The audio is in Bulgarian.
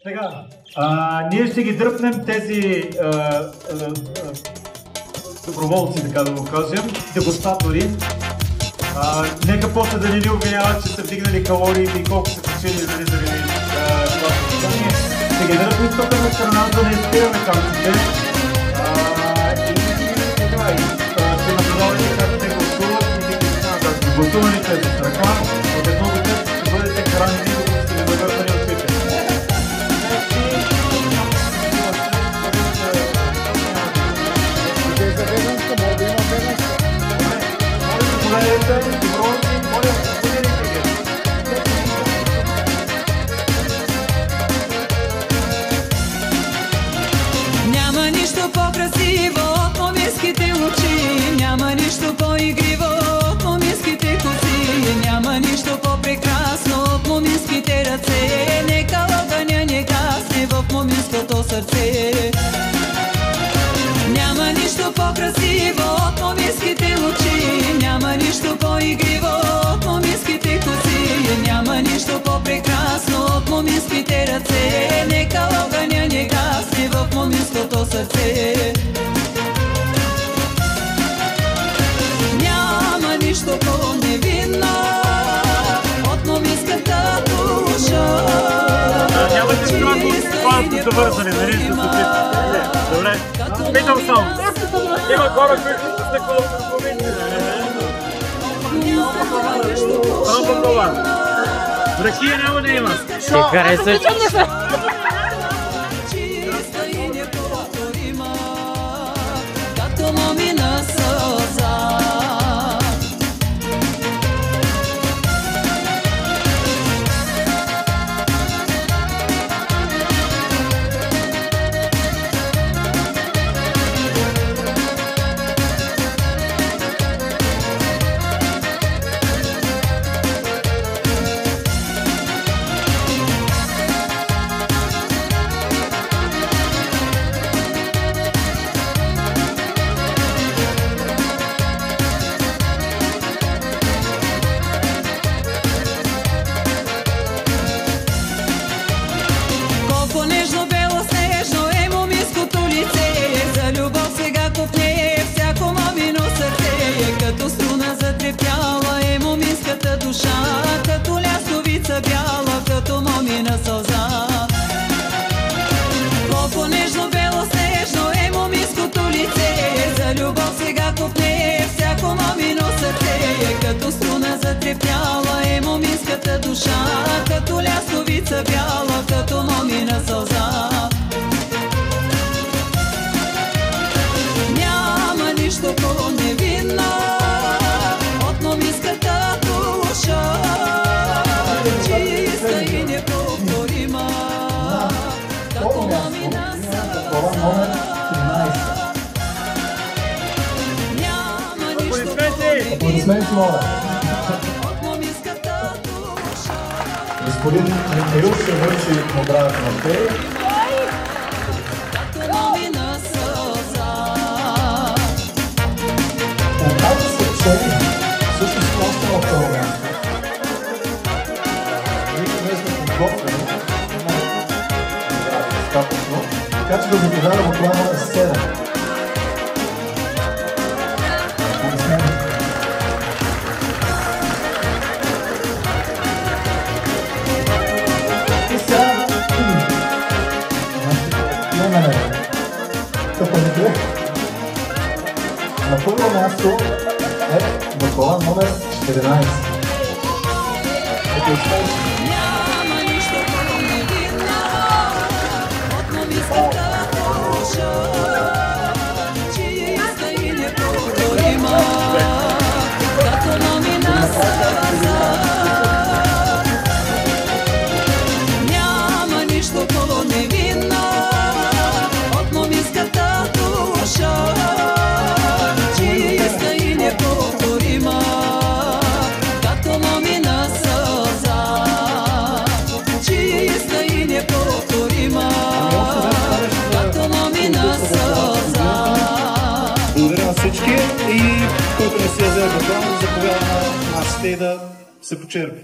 Сега, ние ще ги дръпнем тези доброволци, така да го кажем, дегустатори. Нека после да не ни обвиняват, че са вдигнали калории и колко са качели заради това състояние. Ще ги дръпнем тук на страна, да не спираме камците. И ще наблюдавате как те гласуват и те гласуват. Гласуваните с ръка, от едно до 5 ще бъдете хранени, докато сте ви завъртани очите. Няма нищо по-красиво от моминските очи, няма нищо по-игриво от моминските коси, няма нищо по-прекрасно от моминските ръце. Нека огъня не гасне в моминското сърце. Няма нищо по-красиво от моминските очи, няма нищо по-игриво от моминските коси, няма нищо по-прекрасно от моминските ръце. Нека огъня не гасне в моминското сърце. Няма нищо по-невинно от моминската душа. Нямате страшно завързани, нали сте се добре, питам само. Има хора, които са такова предположение. Само по-това. Ракия няма да има. Ще харесва. Чиста и неповторима, като момина сълза. Като лясковица бяла, като момина сълза. Колко нежно, бело, снежно е моминското лице. За любов сега копне всяко момино сърце. Като струна затрепяла е моминската душа. Като лясковица бяла, като момина сълза. Няма нищо по-невинно от моминската душа. Чиста и неповторима, като момина сълза. Няма нищо по-невинно от моминската душа. Господин Михаил ще връчи наградата на те. Като момина сълза. Оказва се, че всъщност остава в това място. Ние сме подготвени, достатъчно, така че да заповядам от плана на 7. И сега имаме тъпаните. На първо място е бакала номер 14. Няма нищо по-невинно от моминската душа. Чиста и неповторима, като момина сълза. Няма нищо по-невинно от моминската душа. Чиста и неповторима, като момина сълза. Чиста и неповторима, като момина сълза. Благодаря на всички и който не си е взел бакала, заповяда на масите и да се почерпи.